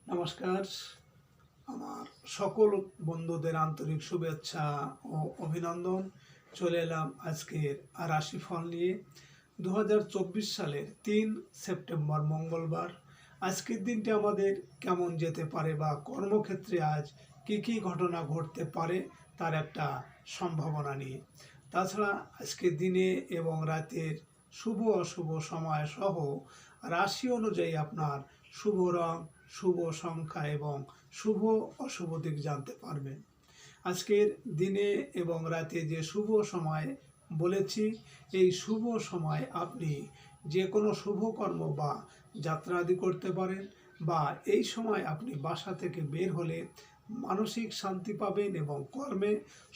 নমস্কার। আমার সকল বন্ধুদের আন্তরিক শুভেচ্ছা ও অভিনন্দন। চলে এলাম আজকের রাশিফল নিয়ে। 2024 সালের 3 সেপ্টেম্বর মঙ্গলবার। আজকের দিনটি আমাদের কেমন যেতে পারে বা কর্মক্ষেত্রে আজ কী ঘটনা ঘটতে পারে তার একটা সম্ভাবনা নিয়ে। তাছাড়া আজকের দিনে এবং রাতের শুভ অশুভ সময় সহ রাশি অনুযায়ী আপনার শুভ রং, শুভ সংখ্যা এবং শুভ অশুভ দিক জানতে পারবেন। আজকের দিনে এবং রাতে যে শুভ সময় বলেছি, এই শুভ সময় আপনি যে কোনো শুভ কর্ম বা যাত্রা আদি করতে পারেন, বা এই সময় আপনি বাসা থেকে বের হলে মানসিক শান্তি পাবেন এবং কর্মে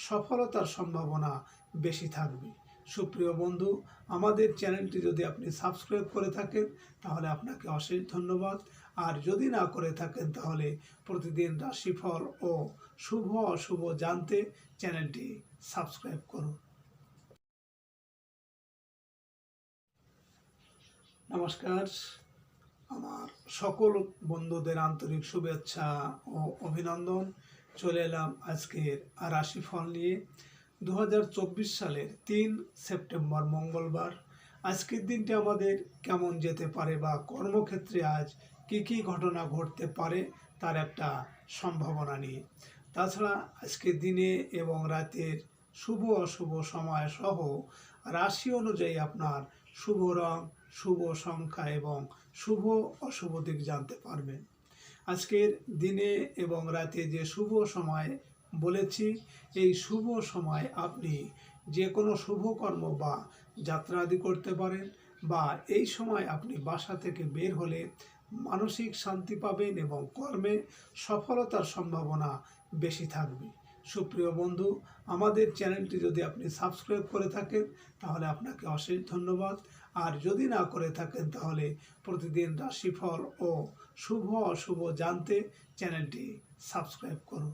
সফলতার সম্ভাবনা বেশি থাকবে। সুপ্রিয় বন্ধু, আমাদের চ্যানেলটি যদি আপনি সাবস্ক্রাইব করে থাকেন তাহলে আপনাকে অশেষ ধন্যবাদ। আর যদি না করে থাকেন তাহলে প্রতিদিন রাশিফল ও শুভ অশুভ জানতে চ্যানেলটি সাবস্ক্রাইব করুন। নমস্কার। আমার সকল বন্ধুদের আন্তরিক শুভেচ্ছা ও অভিনন্দন। চলে এলাম আজকের রাশিফল নিয়ে। 2024 সালের 3 সেপ্টেম্বর মঙ্গলবার। আজকের দিনটি আমাদের কেমন যেতে পারে বা কর্মক্ষেত্রে আজ কী ঘটনা ঘটতে পারে তার একটা সম্ভাবনা নিয়ে। তাছাড়া আজকের দিনে এবং রাতের শুভ অশুভ সময় সহ রাশি অনুযায়ী আপনার শুভ রং, শুভ সংখ্যা এবং শুভ অশুভ দিক জানতে পারবেন। আজকের দিনে এবং রাতে যে শুভ সময় বলেছি, এই শুভ সময় আপনি যে কোনো শুভ কর্ম বা যাত্রা আদি করতে পারেন, বা এই সময় আপনি বাসা থেকে বের হলে মানসিক শান্তি পাবেন এবং কর্মে সফলতার সম্ভাবনা বেশি থাকবে। সুপ্রিয় বন্ধু, আমাদের চ্যানেলটি যদি আপনি সাবস্ক্রাইব করে থাকেন তাহলে আপনাকে অশেষ ধন্যবাদ। আর যদি না করে থাকেন তাহলে প্রতিদিন রাশিফল ও শুভ অশুভ জানতে চ্যানেলটি সাবস্ক্রাইব করুন।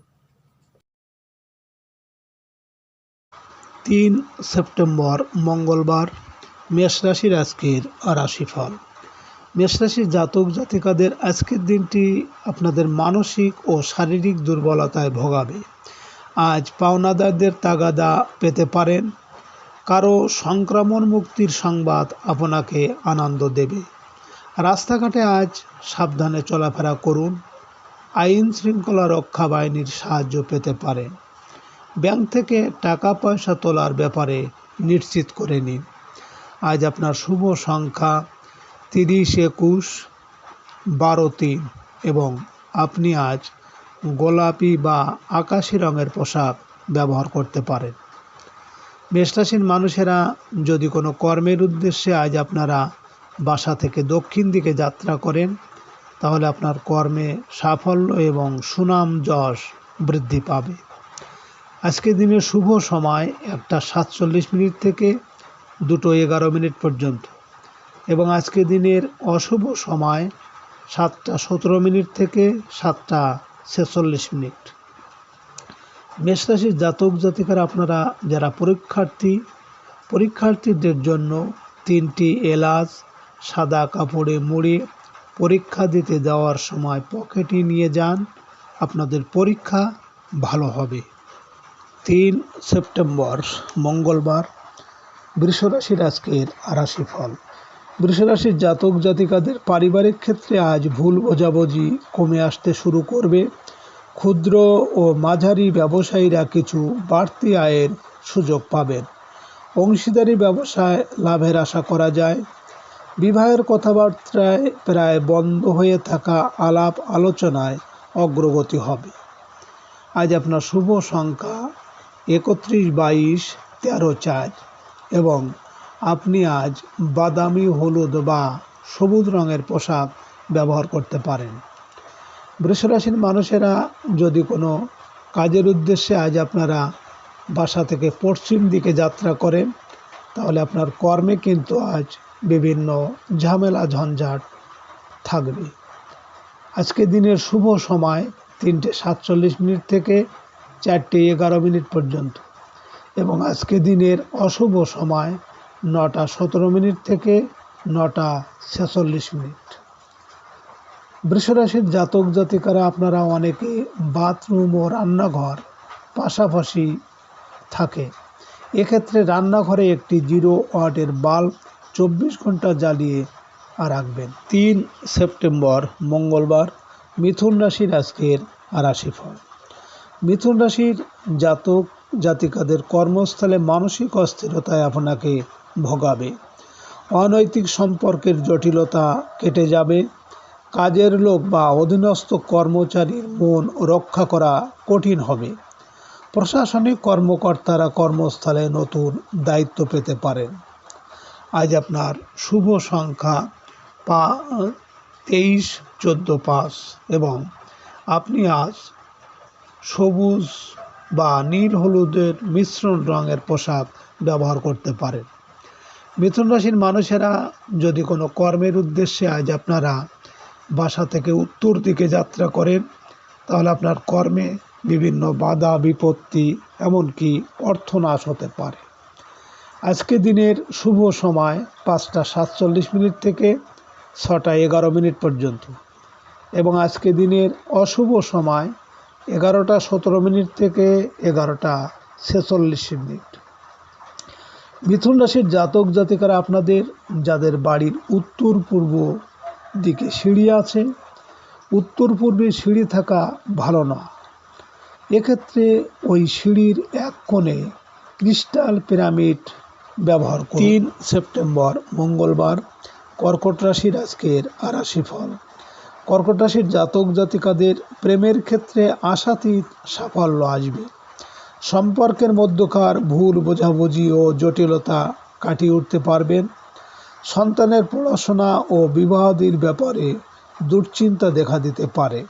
3 সেপ্টেম্বর মঙ্গলবার। মেষ রাশির আজকের রাশিফল। মেষ রাশির জাতক জাতিকাদের আজকের দিনটি আপনাদের মানসিক ও শারীরিক দুর্বলতায় ভোগাবে। আজ পাওনাদারদের তাগাদা পেতে পারেন। কারো সংক্রমণ মুক্তির সংবাদ আপনাকে আনন্দ দেবে। রাস্তাঘাটে আজ সাবধানে চলাফেরা করুন। আইন শৃঙ্খলা রক্ষা বাহিনীর সাহায্য পেতে পারেন। ব্যাংক থেকে টাকা পয়সা তোলার ব্যাপারে নিশ্চিত করে নিন। আজ আপনার শুভ সংখ্যা 30, 21, 12, 3 এবং আপনি আজ গোলাপি বা আকাশি রঙের পোশাক ব্যবহার করতে পারেন। মেষরাশির মানুষেরা যদি কোনো কর্মের উদ্দেশ্যে আজ আপনারা বাসা থেকে দক্ষিণ দিকে যাত্রা করেন তাহলে আপনার কর্মে সাফল্য এবং সুনাম যশ বৃদ্ধি পাবে। আজকের দিনের শুভ সময় 1:47 থেকে 2:11 পর্যন্ত এবং আজকের দিনের অশুভ সময় 7:17 থেকে 7:46। মেষরাশির জাতক জাতিকারা আপনারা যারা পরীক্ষার্থীদের জন্য 3টি এলাচ সাদা কাপড়ে মুড়ে পরীক্ষা দিতে যাওয়ার সময় পকেটে নিয়ে যান। আপনাদের পরীক্ষা ভালো হবে। 3 সেপ্টেম্বর মঙ্গলবার। বৃষরাশির আজকের রাশিফল। বৃষরাশির জাতক জাতিকাদের পারিবারিক ক্ষেত্রে আজ ভুল বোঝাবুঝি কমে আসতে শুরু করবে। ক্ষুদ্র ও মাঝারি ব্যবসায়ীরা কিছু বাড়তি আয়ের সুযোগ পাবেন। অংশীদারি ব্যবসায় লাভের আশা করা যায়। বিবাহের কথাবার্তায় প্রায় বন্ধ হয়ে থাকা আলাপ আলোচনায় অগ্রগতি হবে। আজ আপনার শুভ সংখ্যা 31, 22, 13, 4 এবং আপনি আজ বাদামি, হলুদ বা সবুজ রঙের পোশাক ব্যবহার করতে পারেন। বৃষরাশির মানুষেরা যদি কোনো কাজের উদ্দেশ্যে আজ আপনারা বাসা থেকে পশ্চিম দিকে যাত্রা করেন তাহলে আপনার কর্মে কিন্তু আজ বিভিন্ন ঝামেলা ঝঞ্ঝাট থাকবে। আজকে দিনের শুভ সময় 3:47 থেকে 4:11 পর্যন্ত এবং আজকে দিনের অশুভ সময় 9:17 থেকে 9:46। বৃষরাশির জাতক জাতিকারা আপনারা অনেকে বাথরুম ও রান্নাঘর পাশাপাশি থাকে। এক্ষেত্রে রান্নাঘরে একটি 0 ওয়াটের বাল্ব 24 ঘন্টা জ্বালিয়ে রাখবেন। 3 সেপ্টেম্বর মঙ্গলবার মিথুন রাশির আজকের রাশিফল। মিথুন রাশির জাতক জাতিকাদের কর্মস্থলে মানসিক অস্থিরতায় আপনাকে ভোগাবে। অনৈতিক সম্পর্কের জটিলতা কেটে যাবে। কাজের লোক বা অধীনস্থ কর্মচারীর মন রক্ষা করা কঠিন হবে। প্রশাসনিক কর্মকর্তারা কর্মস্থলে নতুন দায়িত্ব পেতে পারেন। আজ আপনার শুভ সংখ্যা 23, 14, 5 এবং আপনি আজ সবুজ বা নীল হলুদের মিশ্রণ রঙের পোশাক ব্যবহার করতে পারেন। মিথুন রাশির মানুষেরা যদি কোনো কর্মের উদ্দেশ্যে আজ আপনারা বাসা থেকে উত্তর দিকে যাত্রা করেন, তাহলে আপনার কর্মে বিভিন্ন বাধা বিপত্তি এমনকি অর্থনাশ হতে পারে। আজকে দিনের শুভ সময় 5টা 47 মিনিট থেকে 6টা 11 মিনিট পর্যন্ত এবং আজকে দিনের অশুভ সময় 11টা 17 মিনিট থেকে 11টা 46 মিনিট। মিথুন রাশির জাতক জাতিকারা আপনাদের যাদের বাড়ির উত্তর পূর্ব দিকে সিঁড়ি আছে, উত্তর পূর্বে সিঁড়ি থাকা ভালো না। এক্ষেত্রে ওই সিঁড়ির এক কোণে ক্রিস্টাল পিরামিড ব্যবহার করুন। 3 সেপ্টেম্বর মঙ্গলবার কর্কট রাশির আজকের রাশিফল। কর্কট রাশির জাতক জাতিকাদের প্রেমের ক্ষেত্রে আশাতীত সাফল্য আসবে। সম্পর্কের মধ্যকার ভুল বোঝাবুঝি ও জটিলতা কাটিয়ে উঠতে পারবেন। সন্তানের পড়াশোনা ও বিবাহাদির ব্যাপারে দুশ্চিন্তা দেখা দিতে পারে।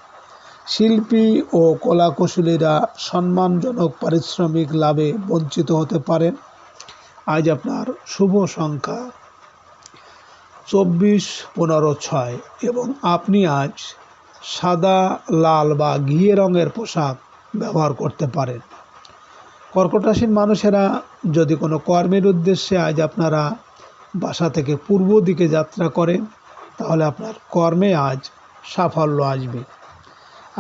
শিল্পী ও কলাকুশলীরা সম্মানজনক পারিশ্রমিক লাভে বঞ্চিত হতে পারেন। আজ আপনার শুভ সংখ্যা 24, 15, 6 এবং আপনি আজ সাদা, লাল বা ঘিয়ে রঙের পোশাক ব্যবহার করতে পারেন। কর্কট রাশির মানুষেরা যদি কোনো কর্মের উদ্দেশ্যে আজ আপনারা বাসা থেকে পূর্ব দিকে যাত্রা করেন, তাহলে আপনার কর্মে আজ সাফল্য আসবে।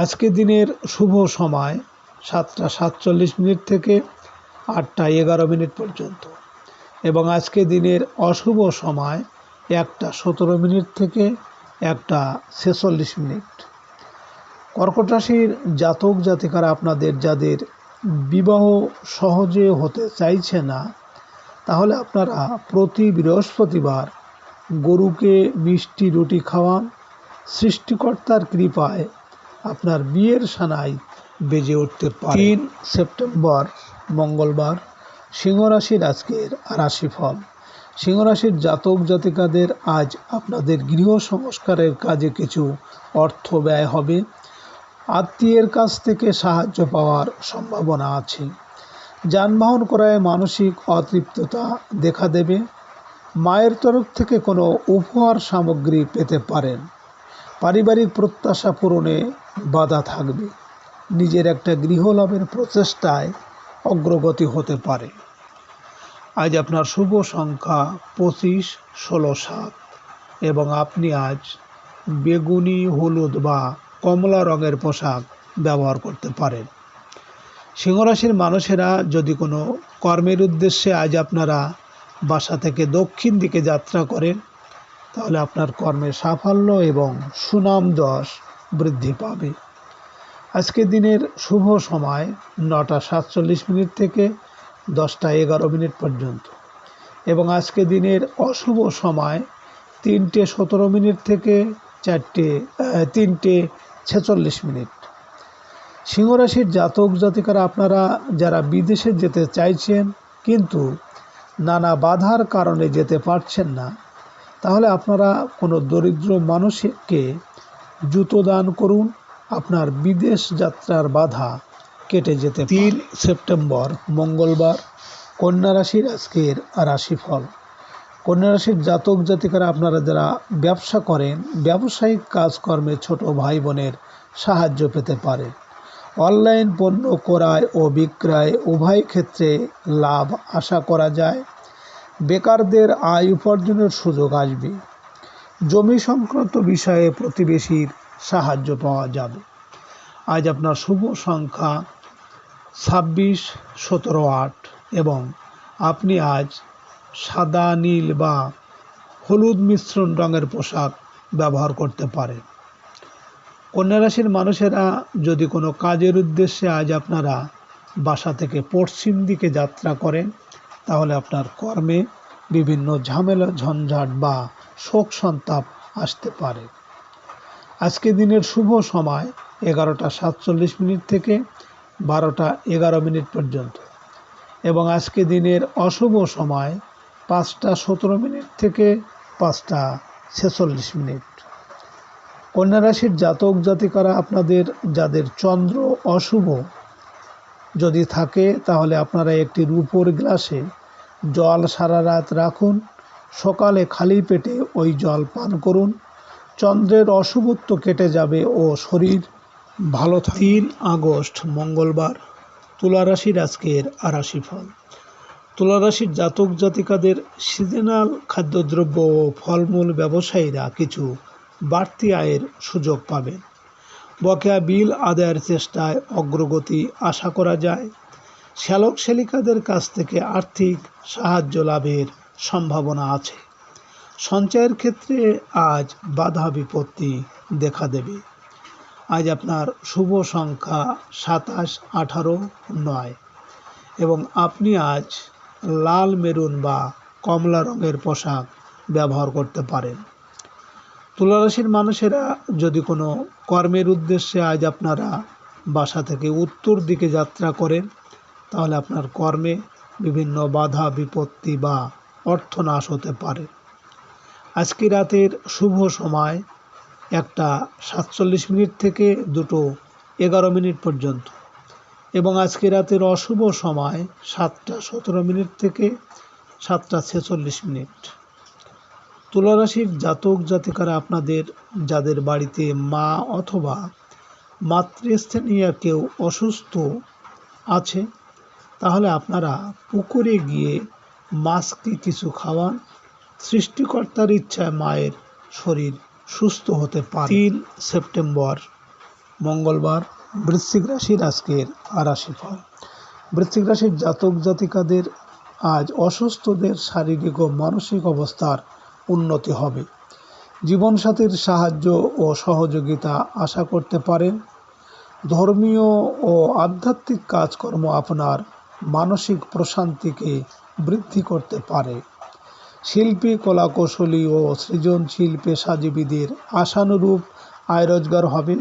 আজকে দিনের শুভ সময় 7টা 47 মিনিট থেকে 8টা 11 মিনিট পর্যন্ত এবং আজকে দিনের অশুভ সময় 1টা 17 মিনিট থেকে 1টা 46 মিনিট। কর্কট রাশির জাতক জাতিকারা আপনাদের যাদের বিবাহ সহজে হতে চাইছে না, তাহলে আপনারা প্রতি বৃহস্পতিবার গরুকে মিষ্টি রুটি খাওয়ান। সৃষ্টিকর্তার কৃপায় আপনার বিয়ের সানাই বেজে উঠতে পারে। 3 সেপ্টেম্বর মঙ্গলবার সিংহ রাশির আজকের রাশিফল। সিংহ রাশির জাতক জাতিকাদের আজ আপনাদের গৃহ সংস্কারের কাজে কিছু অর্থ ব্যয় হবে। আত্মীয়ের কাছ থেকে সাহায্য পাওয়ার সম্ভাবনা আছে। যানবাহন ক্রয়ে মানসিক অতৃপ্ততা দেখা দেবে। মায়ের তরফ থেকে কোনো উপহার সামগ্রী পেতে পারেন। পারিবারিক প্রত্যাশা পূরণে বাধা থাকবে। নিজের একটা গৃহ লাভের প্রচেষ্টায় অগ্রগতি হতে পারে। আজ আপনার শুভ সংখ্যা 25, 16, 7 এবং আপনি আজ বেগুনি, হলুদ বা কমলা রঙের পোশাক ব্যবহার করতে পারেন। সিংহ রাশির মানুষেরা যদি কোনো কর্মের উদ্দেশ্যে আজ আপনারা বাসা থেকে দক্ষিণ দিকে যাত্রা করেন, তাহলে আপনার কর্মের সাফল্য এবং সুনাম যশ বৃদ্ধি পাবে। আজকে দিনের শুভ সময় 9টা 47 মিনিট থেকে 10টা 11 মিনিট পর্যন্ত এবং আজকে দিনের অশুভ সময় 3টে 17 মিনিট থেকে 3টে 46 মিনিট। সিংহ রাশির জাতক জাতিকারা আপনারা যারা বিদেশে যেতে চাইছেন কিন্তু নানা বাধার কারণে যেতে পারছেন না, তাহলে আপনারা কোনো দরিদ্র মানুষকে জুতো দান করুন। আপনার বিদেশ যাত্রার বাধা কেটে যেতে পারে। 3 সেপ্টেম্বর মঙ্গলবার কন্যা রাশির আজকের রাশিফল। কন্যা রাশির জাতক জাতিকারা আপনারা যারা ব্যবসা করেন, ব্যবসায়িক কাজকর্মে ছোট ভাই বোনের সাহায্য পেতে পারেন। অনলাইন পণ্য ক্রয় ও বিক্রয় উভয় ক্ষেত্রে লাভ আশা করা যায়। বেকারদের আয় উপার্জনের সুযোগ আসবে। জমি সংক্রান্ত বিষয়ে প্রতিবেশীর সাহায্য পাওয়া যাবে। আজ আপনার শুভ সংখ্যা 26, 17, 8 এবং আপনি আজ সাদা, নীল বা হলুদ মিশ্রণ রঙের পোশাক ব্যবহার করতে পারেন। কন্যা রাশির মানুষেরা যদি কোনো কাজের উদ্দেশ্যে আজ আপনারা বাসা থেকে পশ্চিম দিকে যাত্রা করেন, তাহলে আপনার কর্মে বিভিন্ন ঝামেলা, ঝঞ্ঝাট বা শোক সন্তাপ আসতে পারে। আজকে দিনের শুভ সময় 11:47 থেকে 12:11 পর্যন্ত এবং আজকে দিনের অশুভ সময় 5:17 থেকে 5:46। কন্যা রাশির জাতক জাতিকারা আপনাদের যাদের চন্দ্র অশুভ যদি থাকে, তাহলে আপনারা একটি রূপোর গ্লাসে জল সারা রাত রাখুন, সকালে খালি পেটে ওই জল পান করুন। চন্দ্রের অশুভত্ব কেটে যাবে ও শরীর ভালো থাকবে। 3 আগস্ট মঙ্গলবার, তুলা রাশির আজকের রাশিফল। তুলা রাশির জাতক জাতিকাদের সিজনাল খাদ্যদ্রব্য ও ফলমূল ব্যবসায়ীরা কিছু বাড়তি আয়ের সুযোগ পাবেন। বকেয়া বিল আদায়ের চেষ্টায় অগ্রগতি আশা করা যায়। শ্যালক শ্যালিকাদের কাছ থেকে আর্থিক সাহায্য লাভের সম্ভাবনা আছে। সঞ্চয়ের ক্ষেত্রে আজ বাধা বিপত্তি দেখা দেবে। আজ আপনার শুভ সংখ্যা 27, 18, 9 এবং আপনি আজ লাল, মেরুন বা কমলা রঙের পোশাক ব্যবহার করতে পারেন। তুলা রাশির মানুষেরা যদি কোনো কর্মের উদ্দেশ্যে আজ আপনারা বাসা থেকে উত্তর দিকে যাত্রা করেন, তাহলে আপনার কর্মে বিভিন্ন বাধা বিপত্তি বা অর্থনাশ হতে পারে। আজকে রাতের শুভ সময় 1:47 থেকে 2:11 পর্যন্ত এবং আজকে রাতের অশুভ সময় 7:17 থেকে 7:46। তুলা রাশির জাতক জাতিকারা আপনাদের যাদের বাড়িতে মা অথবা মাতৃস্থানীয় কেউ অসুস্থ আছে, তাহলে আপনারা পুকুরে গিয়ে মাছকে কিছু খাওয়ান। সৃষ্টিকর্তার ইচ্ছায় মায়ের শরীর সুস্থ হতে পারে। 3 সেপ্টেম্বর মঙ্গলবার, বৃশ্চিক রাশির আজকের রাশিফল। বৃশ্চিক রাশির জাতক জাতিকাদের আজ অসুস্থদের শারীরিক ও মানসিক অবস্থার উন্নতি হবে। জীবনসাথীর সাহায্য ও সহযোগিতা আশা করতে পারেন। ধর্মীয় ও আধ্যাত্মিক কাজকর্ম আপনার মানসিক প্রশান্তিকে বৃদ্ধি করতে পারে। শিল্পী, কলাকৌশলী ও সৃজনশীল পেশাজীবীদের আশানুরূপ আয় রোজগার হবে।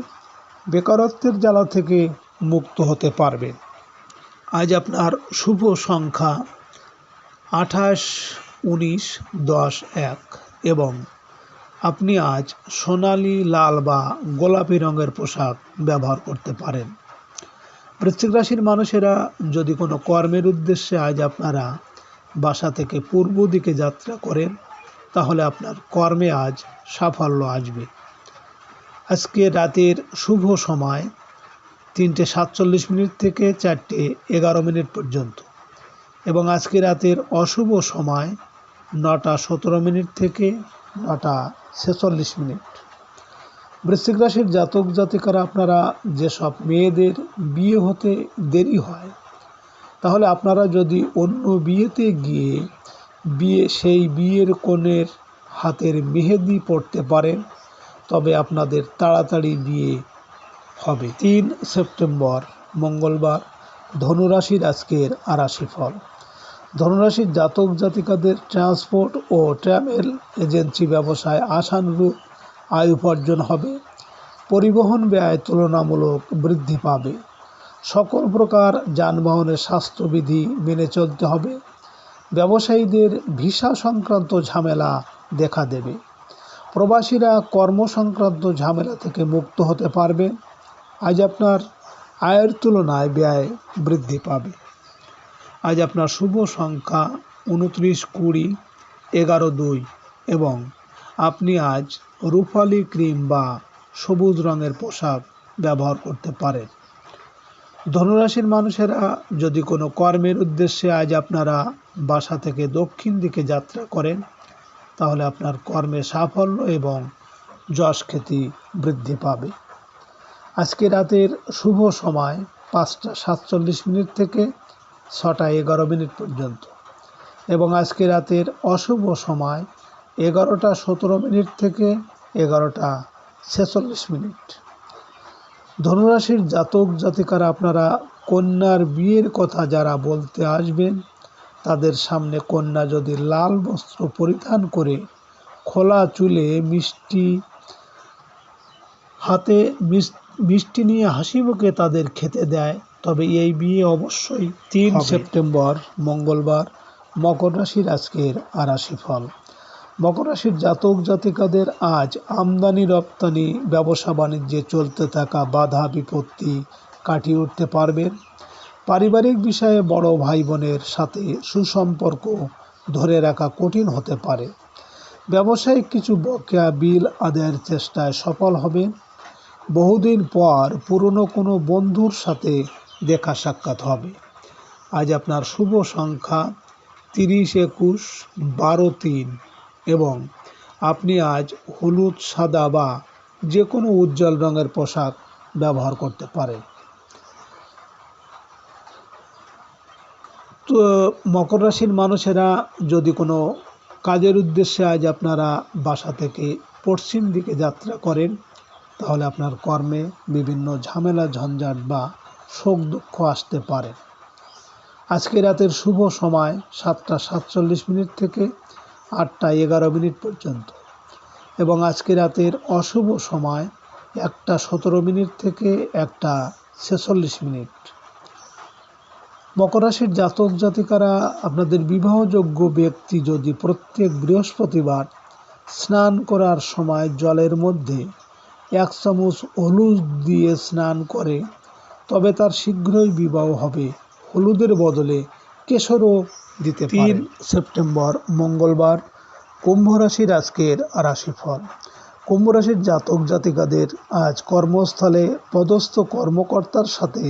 বেকারত্বের জ্বালা থেকে মুক্ত হতে পারবেন। আজ আপনার শুভ সংখ্যা 28, 19, 10, 1 এবং আপনি আজ সোনালি, লাল বা গোলাপি রঙের পোশাক ব্যবহার করতে পারেন। বৃশ্চিক রাশির মানুষেরা যদি কোনো কর্মের উদ্দেশ্যে আজ আপনারা বাসা থেকে পূর্ব দিকে যাত্রা করেন, তাহলে আপনার কর্মে আজ সাফল্য আসবে। আজকে রাতের শুভ সময় 3:47 থেকে 4:11 পর্যন্ত এবং আজকে রাতের অশুভ সময় 9:17 থেকে 9:46। বৃশ্চিক রাশির জাতক জাতিকারা আপনারা যেসব মেয়েদের বিয়ে হতে দেরি হয়, তাহলে আপনারা যদি অন্য বিয়েতে গিয়ে সেই বিয়ের কনের হাতের মেহেদি পড়তে পারেন, তবে আপনাদের তাড়াতাড়ি বিয়ে হবে। 3 সেপ্টেম্বর মঙ্গলবার, ধনুরাশির আজকের রাশিফল। ধনুরাশির জাতক জাতিকাদের ট্রান্সপোর্ট ও ট্রাভেল এজেন্সি ব্যবসায় আশানুরূপ আয় উপার্জন হবে। পরিবহন ব্যয় তুলনামূলক বৃদ্ধি পাবে। সকল প্রকার যানবাহনের স্বাস্থ্যবিধি মেনে চলতে হবে। ব্যবসায়ীদের ভিসা সংক্রান্ত ঝামেলা দেখা দেবে। প্রবাসীরা কর্ম সংক্রান্ত ঝামেলা থেকে মুক্ত হতে পারবে। আজ আপনার আয়ের তুলনায় ব্যয় বৃদ্ধি পাবে। আজ আপনার শুভ সংখ্যা 29, 20, 11, 2 এবং আপনি আজ রূপালি ক্রিম বা সবুজ রঙের পোশাক ব্যবহার করতে পারেন। ধনুরাশির মানুষেরা যদি কোনো কর্মের উদ্দেশ্যে আজ আপনারা বাসা থেকে দক্ষিণ দিকে যাত্রা করেন, তাহলে আপনার কর্মে সাফল্য এবং যশ খ্যাতি বৃদ্ধি পাবে। আজকে রাতের শুভ সময় 5টা 47 থেকে 6টা 11 পর্যন্ত এবং আজকে রাতের অশুভ সময় 11টা 17 থেকে 11টা 46। ধনুরাশির জাতক জাতিকারা, আপনারা কন্যার বিয়ের কথা যারা বলতে আসবেন, তাদের সামনে কন্যা যদি লাল বস্ত্র পরিধান করে খোলা চুলে হাতে মিষ্টি নিয়ে হাসি মুখে তাদের খেতে দেয়, তবে এই বিয়ে অবশ্যই 3 সেপ্টেম্বর মঙ্গলবার মকর রাশির আজকের রাশিফল। মকর রাশির জাতক জাতিকাদের আজ আমদানি রপ্তানি ব্যবসা বাণিজ্যে চলতে থাকা বাধা বিপত্তি কাটিয়ে উঠতে পারবেন। পারিবারিক বিষয়ে বড় ভাই বোনের সাথে সুসম্পর্ক ধরে রাখা কঠিন হতে পারে। ব্যবসায়িক কিছু বকেয়া বিল আদায়ের চেষ্টায় সফল হবেন। বহুদিন পর পুরনো কোনো বন্ধুর সাথে দেখা সাক্ষাৎ হবে। আজ আপনার শুভ সংখ্যা 30, 21, 12, 3 এবং আপনি আজ হলুদ, সাদা বা যে কোনো উজ্জ্বল রঙের পোশাক ব্যবহার করতে পারেন। তো মকর রাশির মানুষেরা যদি কোনো কাজের উদ্দেশ্যে আজ আপনারা বাসা থেকে পশ্চিম দিকে যাত্রা করেন, তাহলে আপনার কর্মে বিভিন্ন ঝামেলা ঝঞ্ঝাট বা শোক দুঃখ আসতে পারে। আজকে রাতের শুভ সময় 7টা 47 থেকে 8টা 11 পর্যন্ত এবং আজকে রাতের অশুভ সময় 1টা 17 থেকে 1টা 46। মকর রাশির জাতক জাতিকারা, আপনাদের বিবাহযোগ্য ব্যক্তি যদি প্রত্যেক বৃহস্পতিবার স্নান করার সময় জলের মধ্যে 1 চামচ হলুদ দিয়ে স্নান করে, তবে তার শীঘ্রই বিবাহ হবে। হলুদের বদলে কেশরও দিতে পারেন। 3 সেপ্টেম্বর মঙ্গলবার কুম্ভ রাশির আজকের রাশিফল। কুম্ভ রাশির জাতক জাতিকাদের আজ কর্মস্থলে পদস্থ কর্মকর্তার সাথে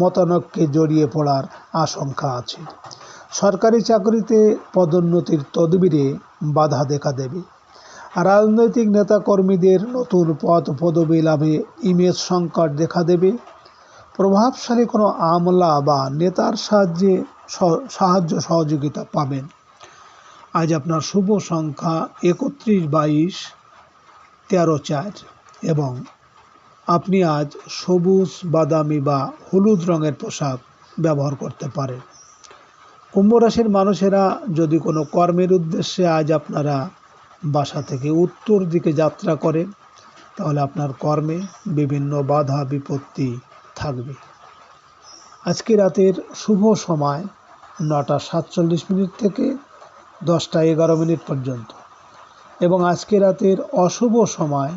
মতানৈক্যে জড়িয়ে পড়ার আশঙ্কা আছে। সরকারি চাকরিতে পদোন্নতির তদবিরে বাধা দেখা দেবে। রাজনৈতিক নেতাকর্মীদের নতুন পদ পদবি লাভে ইমেজ সংকট দেখা দেবে। প্রভাবশালী কোনো আমলা বা নেতার সাহায্য সহযোগিতা পাবেন। আজ আপনার শুভ সংখ্যা 31, 22, 13, 4 এবং আপনি আজ সবুজ, বাদামি বা হলুদ রঙের পোশাক ব্যবহার করতে পারেন। কুম্ভ রাশির মানুষেরা যদি কোনো কর্মের উদ্দেশ্যে আজ আপনারা বাসা থেকে উত্তর দিকে যাত্রা করেন, তাহলে আপনার কর্মে বিভিন্ন বাধা বিপত্তি থাকবে। আজকে রাতের শুভ সময় 9টা 47 থেকে 10টা 11 পর্যন্ত এবং আজকে রাতের অশুভ সময়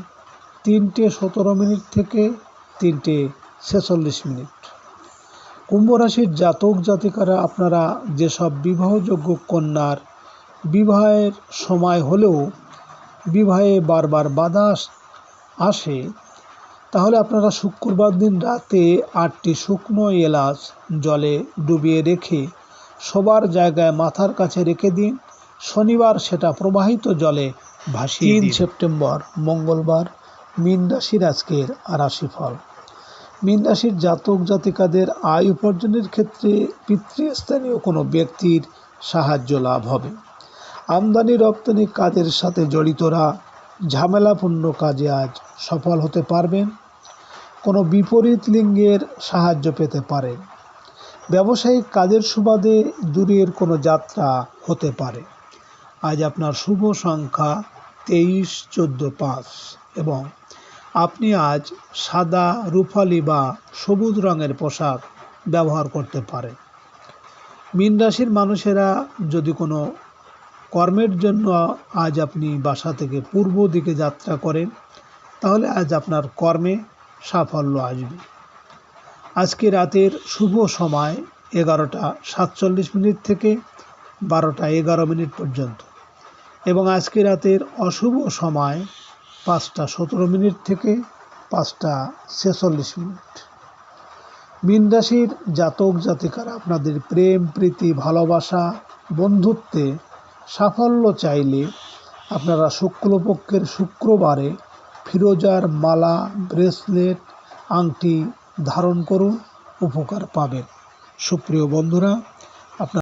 3টে 17 থেকে 3টে 46। কুম্ভ রাশির জাতক জাতিকারা, আপনারা যেসব বিবাহযোগ্য কন্যার বিবাহের সময় হলেও বিবাহে বারবার বাধা আসে, তাহলে আপনারা শুক্রবার দিন রাতে 8টি শুকনো এলাচ জলে ডুবিয়ে রেখে শোবার জায়গায় মাথার কাছে রেখে দিন। শনিবার সেটা প্রবাহিত জলে ভাসিয়ে দিন। 3 সেপ্টেম্বর মঙ্গলবার মীন রাশির আজকের রাশিফল। মীন রাশির জাতক জাতিকাদের আয় উপার্জনের ক্ষেত্রে পিতৃস্থানীয় কোনো ব্যক্তির সাহায্য লাভ হবে। আমদানি রপ্তানি কাজের সাথে জড়িতরা ঝামেলাপূর্ণ কাজে আজ সফল হতে পারবেন। কোনো বিপরীত লিঙ্গের সাহায্য পেতে পারেন। ব্যবসায়িক কাজের সুবাদে দূরের কোনো যাত্রা হতে পারে। আজ আপনার শুভ সংখ্যা 23, 14, 5 এবং আপনি আজ সাদা, রূপালি বা সবুজ রঙের পোশাক ব্যবহার করতে পারেন। মীন রাশির মানুষেরা যদি কোনো কর্মের জন্য আজ আপনি বাসা থেকে পূর্ব দিকে যাত্রা করেন, তাহলে আজ আপনার কর্মে সাফল্য আসবে। আজকে রাতের শুভ সময় 11টা 47 থেকে 12টা 11 পর্যন্ত এবং আজকে রাতের অশুভ সময় 5টা 17 থেকে 5টা 46। মীন রাশির জাতক জাতিকারা, আপনাদের প্রেম, প্রীতি, ভালোবাসা, বন্ধুত্বে সাফল্য চাইলে আপনারা শুক্লপক্ষের শুক্রবারে ফিরোজার মালা, ব্রেসলেট, আংটি ধারণ করুন, উপকার পাবেন। সুপ্রিয় বন্ধুরা,